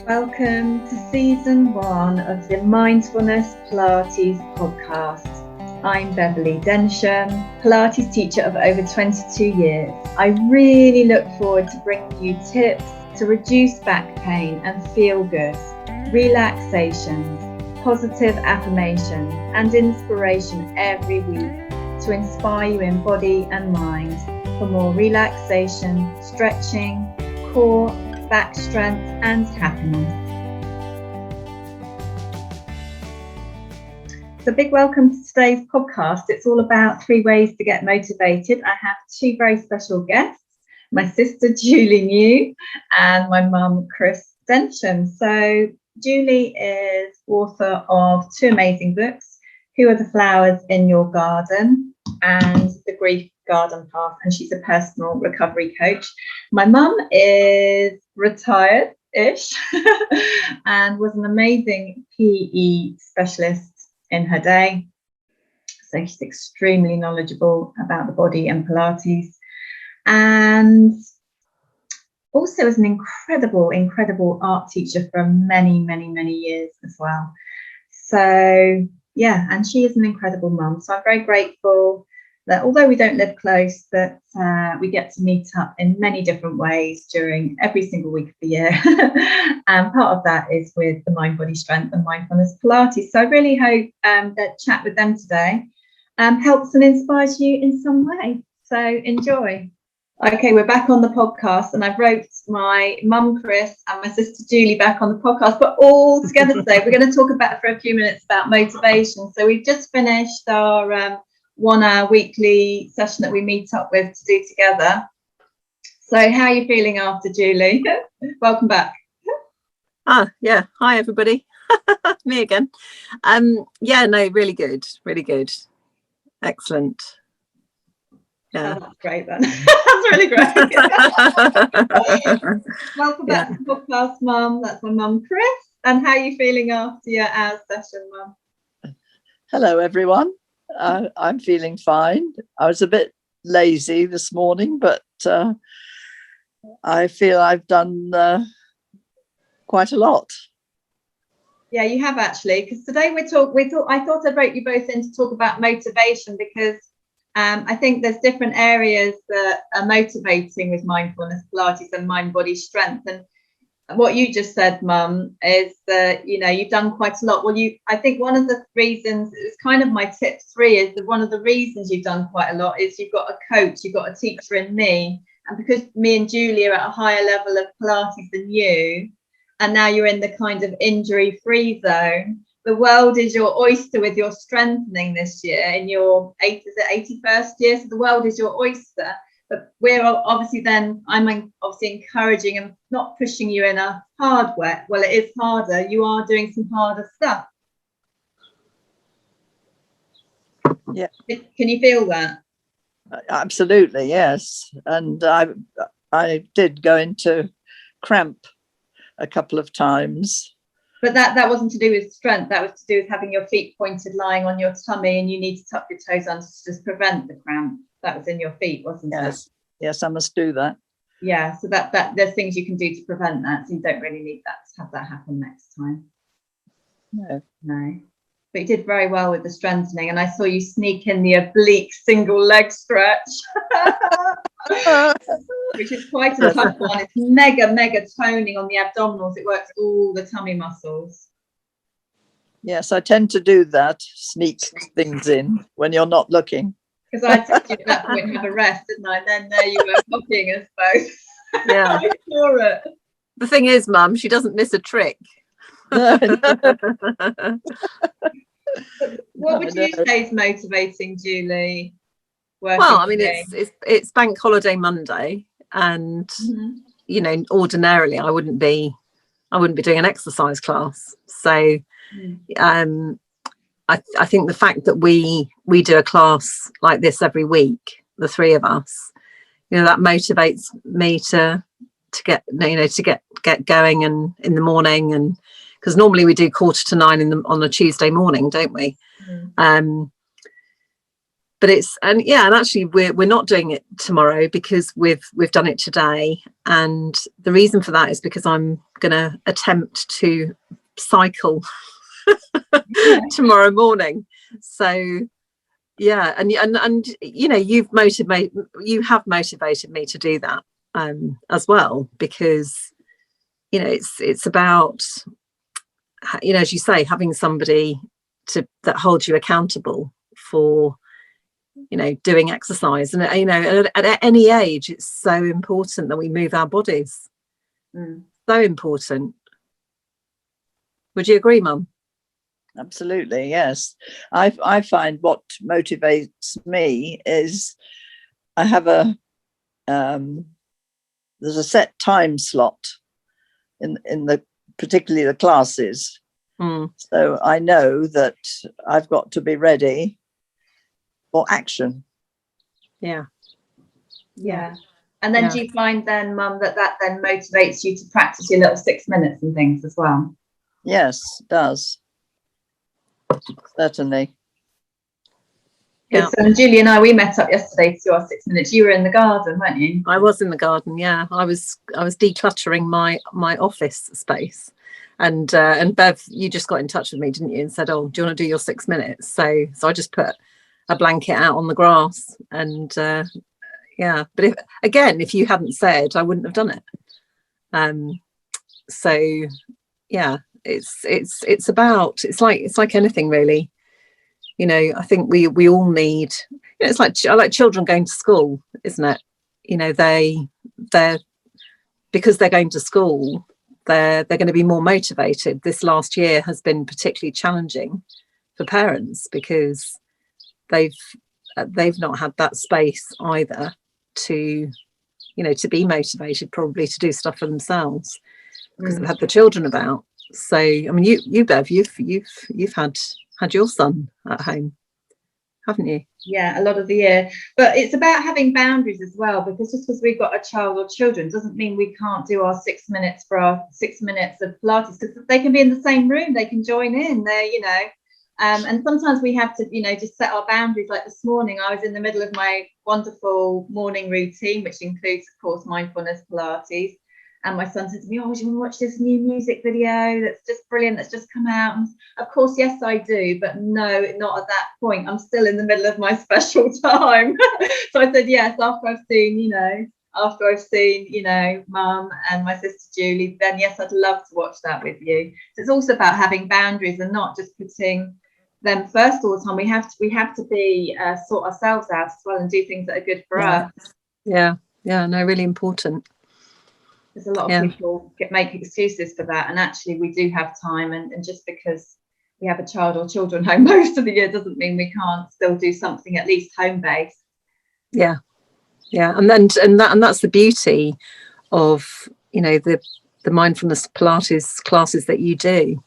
Welcome to season 1 of the Mindfulness Pilates podcast. I'm Beverly Densham, Pilates teacher of over 22 years. I really look forward to bringing you tips to reduce back pain and feel good, relaxations, positive affirmations and inspiration every week to inspire you in body and mind for more relaxation, stretching, core, back strength and happiness. So big welcome to today's podcast. It's all about 3 ways to get motivated. I have 2 very special guests, my sister Julie New and my mum Chris Densham. So Julie is author of 2 amazing books, Who Are the Flowers in Your Garden and The Grief Garden Path, and she's a personal recovery coach. My mum is retired-ish and was an amazing PE specialist in her day. So she's extremely knowledgeable about the body and Pilates, and also is an incredible art teacher for many years as well. So yeah, and she is an incredible mum. So I'm very grateful that although we don't live close, that we get to meet up in many different ways during every single week of the year. And part of that is with the Mind, Body, Strength and Mindfulness Pilates. So I really hope that chat with them today helps and inspires you in some way. So enjoy. Okay, we're back on the podcast, and I've roped my mum Chris and my sister Julie back on the podcast, but all together today. We're going to talk about for a few minutes about motivation. So we've just finished our 1-hour weekly session that we meet up with to do together. So how are you feeling after, Julie? Welcome back. Yeah, hi everybody. Me again. Really good, excellent. Yeah, that's great then. That's really great. Welcome back to the podcast, Mum. That's my mum Chris. And how are you feeling after your hour session, Mum? Hello everyone. I'm feeling fine. I was a bit lazy this morning, but I feel I've done quite a lot. Yeah, you have actually, because today I thought I'd break you both in to talk about motivation, because I think there's different areas that are motivating with mindfulness Pilates and mind body strength. And what you just said, Mum, is that you've done quite a lot. Well, I think one of the reasons, it's kind of my tip 3, is that one of the reasons you've done quite a lot is you've got a coach, you've got a teacher in me, and because me and Julie are at a higher level of Pilates than you, and now you're in the kind of injury-free zone, the world is your oyster with your strengthening this year in your 81st year. So the world is your oyster. But we're obviously I'm obviously encouraging and not pushing you in a hard way. Well, it is harder. You are doing some harder stuff. Yeah. Can you feel that? Absolutely, yes. And I did go into cramp a couple of times. But that wasn't to do with strength. That was to do with having your feet pointed, lying on your tummy, and you need to tuck your toes under to just prevent the cramp. That was in your feet, wasn't it? Yes, I must do that. Yeah, so that there's things you can do to prevent that, so you don't really need that to have that happen next time. No. But you did very well with the strengthening, and I saw you sneak in the oblique single leg stretch, which is quite a tough one. It's mega toning on the abdominals. It works all the tummy muscles. Yes, I tend to do that, sneak things in when you're not looking. Because I said to you at that point, have a rest, didn't I? And then there you were copying us both. Yeah. I saw it. The thing is, Mum, she doesn't miss a trick. What would you say is motivating, Julie? Well, I mean, it's Bank Holiday Monday, and ordinarily I wouldn't be doing an exercise class. So I think the fact that we do a class like this every week, the 3 of us, that motivates me to get going and in the morning, and because normally we do 8:45 on a Tuesday morning, don't we? but and actually we're not doing it tomorrow because we've done it today, and the reason for that is because I'm going to attempt to cycle tomorrow morning. So yeah, and you know, you have motivated me to do that as well, because you know it's about, you know, as you say, having somebody that holds you accountable for, you know, doing exercise. And you know, at any age it's so important that we move our bodies. So important. Would you agree, Mum? Absolutely, yes. I find what motivates me is I have there's a set time slot in the particularly the classes. So I know that I've got to be ready for action. Yeah. And then do you find then, Mum, that then motivates you to practice your little 6 minutes and things as well? Yes, it does. Certainly. Yeah. So Julie and I, we met up yesterday to do our 6 minutes. You were in the garden, weren't you? I was in the garden. Yeah, I was decluttering my office space, and Bev, you just got in touch with me, didn't you, and said, "Oh, do you want to do your 6 minutes?" So I just put a blanket out on the grass, and yeah. But if you hadn't said, I wouldn't have done it. So yeah, it's like anything really. You know, I think we all need, you know, it's like children going to school, isn't it? You know, they're because they're going to school, they're going to be more motivated. This last year has been particularly challenging for parents because they've not had that space either to, you know, to be motivated, probably to do stuff for themselves because they've had the children about. So I mean, you Bev, you've had your son at home, haven't you? Yeah, a lot of the year. But it's about having boundaries as well, because just because we've got a child or children doesn't mean we can't do our 6 minutes for our 6 minutes of Pilates, because they can be in the same room, they can join in there, you know. And sometimes we have to, you know, just set our boundaries. Like this morning, I was in the middle of my wonderful morning routine, which includes, of course, mindfulness Pilates. And my son said to me, "Oh, do you want to watch this new music video that's just brilliant, that's just come out?" And of course, yes, I do. But no, not at that point. I'm still in the middle of my special time. So I said, yes, after I've seen, you know, Mum and my sister Julie, then yes, I'd love to watch that with you. So it's also about having boundaries and not just putting them first all the time. We have to be sort ourselves out as well and do things that are good for us. Yeah, no, really important. There's a lot of people make excuses for that, and actually we do have time, and just because we have a child or children home most of the year doesn't mean we can't still do something at least home based. Yeah, and that's the beauty of, you know, the mindfulness Pilates classes that you do.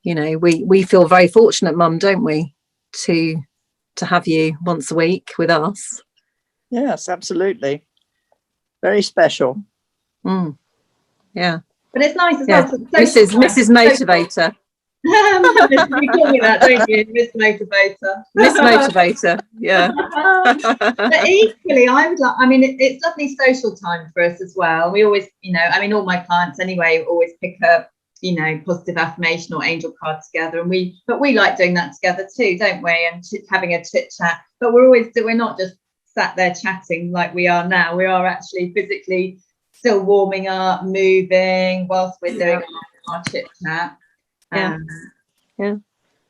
You know, we feel very fortunate, Mum, don't we, to have you once a week with us. Yes, absolutely. Very special. Yeah, but it's nice as well. Mrs. Motivator. You call me that, don't you, Miss Motivator? Miss Motivator, yeah. But equally, I would like. I mean, it's lovely social time for us as well. We always, you know, I mean, all my clients anyway always pick up, you know, positive affirmation or angel card together, and we like doing that together too, don't we? And having a chit chat. But we're not just sat there chatting like we are now. We are actually physically still warming up, moving whilst we're doing our chit chat.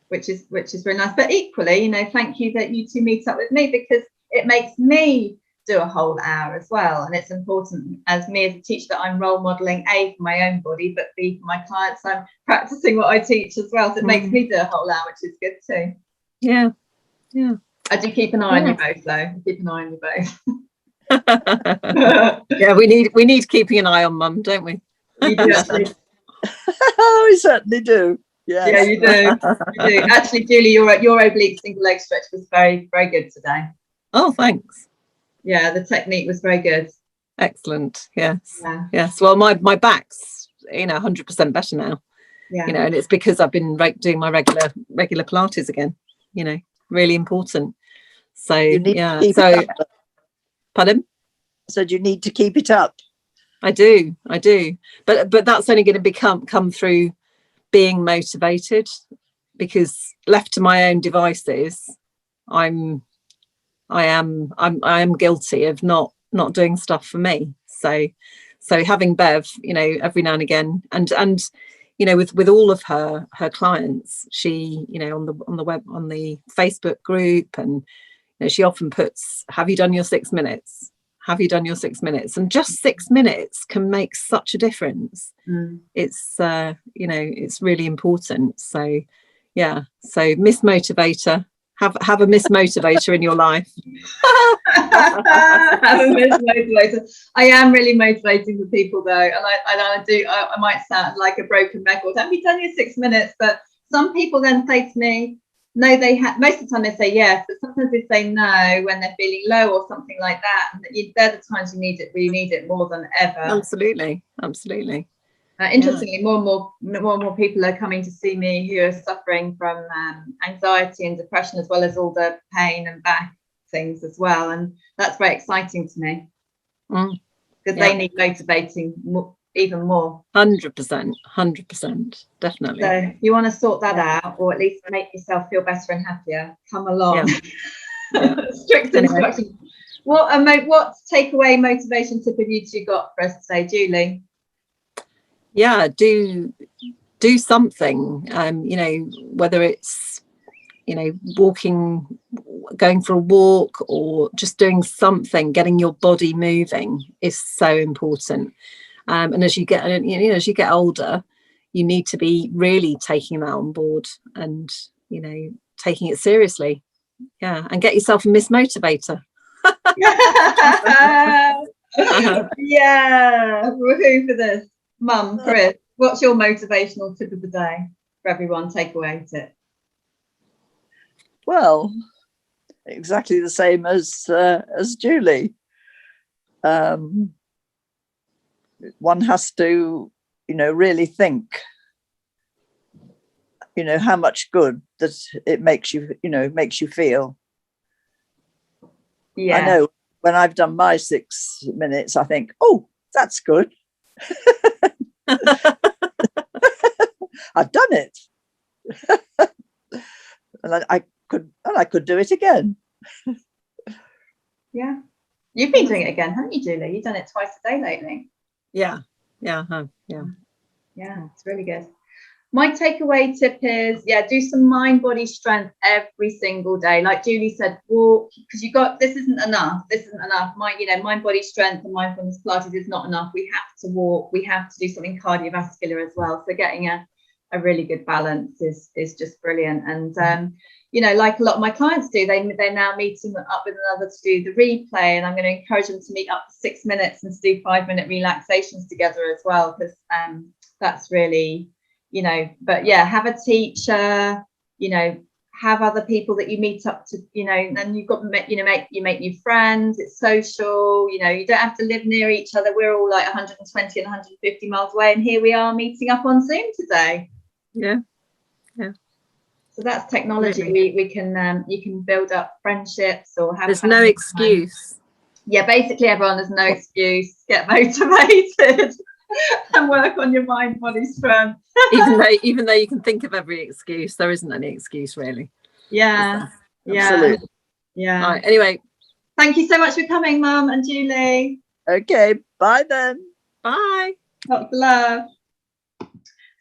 Which is very nice. But equally, you know, thank you that you two meet up with me, because it makes me do a whole hour as well. And it's important as me as a teacher that I'm role modeling A, for my own body, but B, for my clients, I'm practicing what I teach as well. So it makes me do a whole hour, which is good too. Yeah. I do keep an eye on you both, though. Keep an eye on you both. Yeah, we need keeping an eye on, Mum, don't we? You do actually. We certainly do. Yes. Yeah, you do. Actually, Julie, your oblique single leg stretch was very, very good today. Oh, thanks. Yeah, the technique was very good. Excellent. Yes. Well, my back's, you know, 100% better now. Yeah. You know, and it's because I've been doing my regular Pilates again. You know, really important. So You need to yeah, keep so it up. pardon. Said you need to keep it up. I do, but that's only going to come through being motivated, because left to my own devices, I am guilty of not doing stuff for me. So having Bev, every now and again, and with all of her clients, she, on the web, on the Facebook group, and she often puts, have you done your 6 minutes? Have you done your 6 minutes? And just 6 minutes can make such a difference. It's it's really important. So yeah, so Miss Motivator, have a Miss Motivator in your life. Have a Miss Motivator. I am really motivating for people though, and I might sound like a broken record. Have you done your 6 minutes? But some people then say to me, no, they have. Most of the time they say yes, but sometimes they say no when they're feeling low or something like that. And they're the times you need it more than ever. Absolutely. Interestingly, more and more people are coming to see me who are suffering from anxiety and depression, as well as all the pain and back things as well, and that's very exciting to me, because they need motivating even more. 100%, definitely. So if you want to sort that out, or at least make yourself feel better and happier, come along. Strict instructions. What takeaway motivation tip have you two got for us today, Julie? Yeah, do something, whether it's walking, going for a walk, or just doing something, getting your body moving is so important. And as you get older, you need to be really taking that on board, and taking it seriously. Yeah, and get yourself a Miss Motivator. Yeah, woohoo for this. Mum, Chris, what's your motivational tip of the day for everyone? Take away tip. Well, exactly the same as Julie. One has to, really think, how much good that it makes you, makes you feel. Yeah. I know when I've done my 6 minutes, I think, oh, that's good. I've done it. And I could do it again. Yeah. You've been doing it again, haven't you, Julie? You've done it twice a day lately. Yeah, it's really good. My takeaway tip is, do some mind body strength every single day. Like Julie said, walk, because this isn't enough. Mind body strength and mindfulness Pilates is not enough. We have to walk. We have to do something cardiovascular as well. So getting a really good balance is just brilliant. And like a lot of my clients do, they're now meeting up with another to do the replay, and I'm going to encourage them to meet up for 6 minutes and to do 5-minute relaxations together as well, because that's really, but yeah, have a teacher, have other people that you meet up to, and you've got make new friends. It's social, you don't have to live near each other. We're all like 120 and 150 miles away, and here we are meeting up on Zoom today. Yeah. So that's technology. We can you can build up friendships or have. There's no excuse. Yeah, basically everyone, there's no excuse. Get motivated and work on your mind body strength. even though you can think of every excuse, there isn't any excuse really. Yeah. Absolutely. Yeah. Right, anyway, thank you so much for coming, Mum and Julie. Okay, bye then. Bye. Lots of love.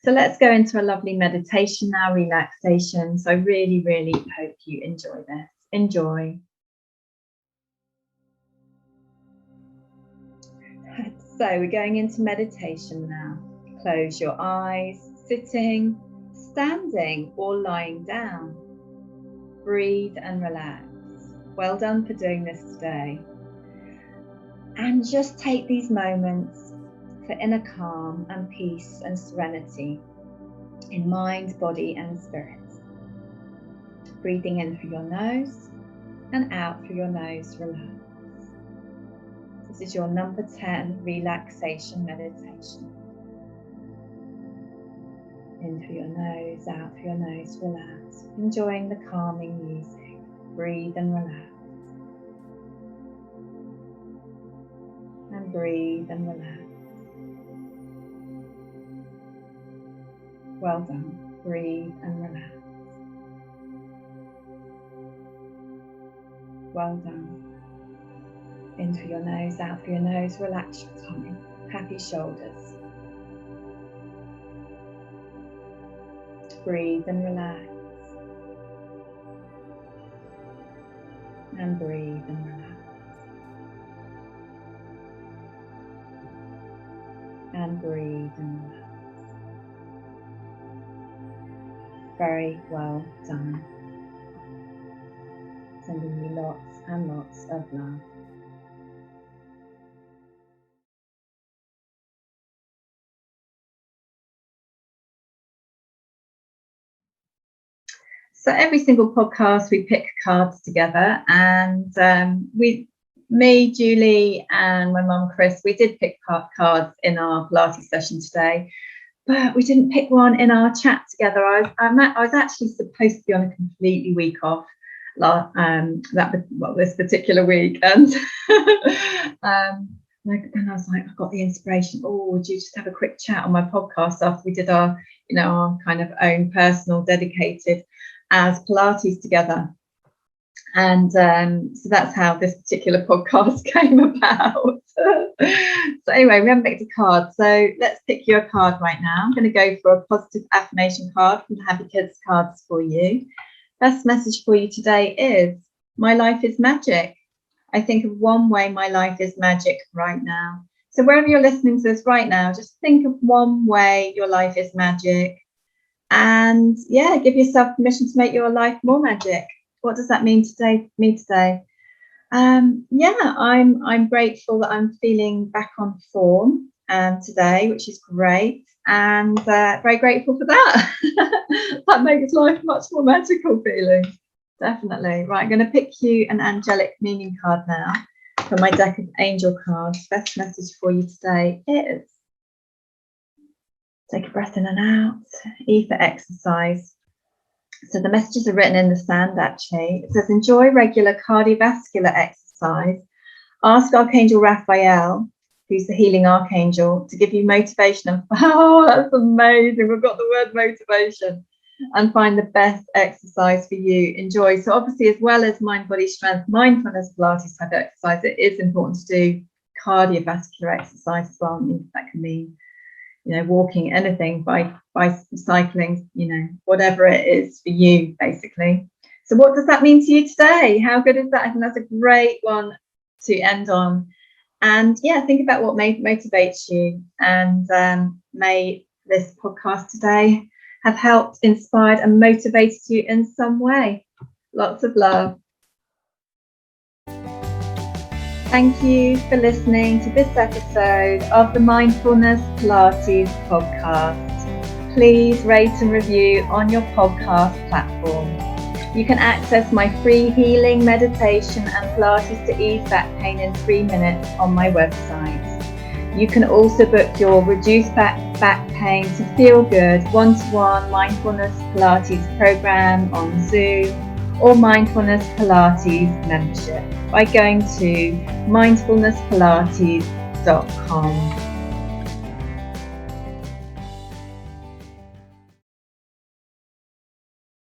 So let's go into a lovely meditation now, relaxation. So I really, really hope you enjoy this. Enjoy. So we're going into meditation now. Close your eyes, sitting, standing, or lying down. Breathe and relax. Well done for doing this today. And just take these moments for inner calm and peace and serenity in mind, body and spirit. Breathing in through your nose and out through your nose, relax. This is your number 10 relaxation meditation. In through your nose, out through your nose, relax. Enjoying the calming music. Breathe and relax. breathe and relax. Well done. Breathe and relax. Well done. In through your nose, out through your nose. Relax your tummy. Happy shoulders. Breathe and relax. And breathe and relax. And breathe and relax. Very well done. Sending you lots and lots of love. So every single podcast we pick cards together, and me, Julie, and my mum Chris, we did pick cards in our Pilates session today, but we didn't pick one in our chat together. I was actually supposed to be on a completely week off this particular week, and and I was like, I've got the inspiration. Oh, would you just have a quick chat on my podcast after we did our kind of own personal dedicated as Pilates together? And so that's how this particular podcast came about. So anyway, we haven't picked a card, so let's pick you a card right now. I'm going to go for a positive affirmation card from the Happy Kids cards for you. Best message for you today is, my life is magic. I think of one way my life is magic right now. So wherever you're listening to this right now, just think of one way your life is magic, and give yourself permission to make your life more magic. What does that mean today? I'm grateful that I'm feeling back on form today, which is great, and very grateful for that. That makes life much more magical feeling. Definitely. Right, I'm going to pick you an angelic meaning card now from my deck of angel cards. Best message for you today is, take a breath in and out, E for exercise. So the messages are written in the sand actually. It says, enjoy regular cardiovascular exercise. Ask Archangel Raphael, who's the healing archangel, to give you motivation. And oh, that's amazing. We've got the word motivation. And find the best exercise for you. Enjoy. So obviously, as well as mind, body, strength, mindfulness, Pilates type exercise, it is important to do cardiovascular exercise as well. That can mean, walking, anything, by cycling, whatever it is for you, basically. So what does that mean to you today? How good is that? I think that's a great one to end on. And think about what motivates you. And may this podcast today have helped, inspired and motivated you in some way. Lots of love. Thank you for listening to this episode of the Mindfulness Pilates podcast. Please rate and review on your podcast platform. You can access my free healing meditation and Pilates to ease back pain in 3 minutes on my website. You can also book your reduced back pain to feel good one-to-one mindfulness Pilates program on Zoom or mindfulness Pilates membership by going to mindfulnesspilates.com.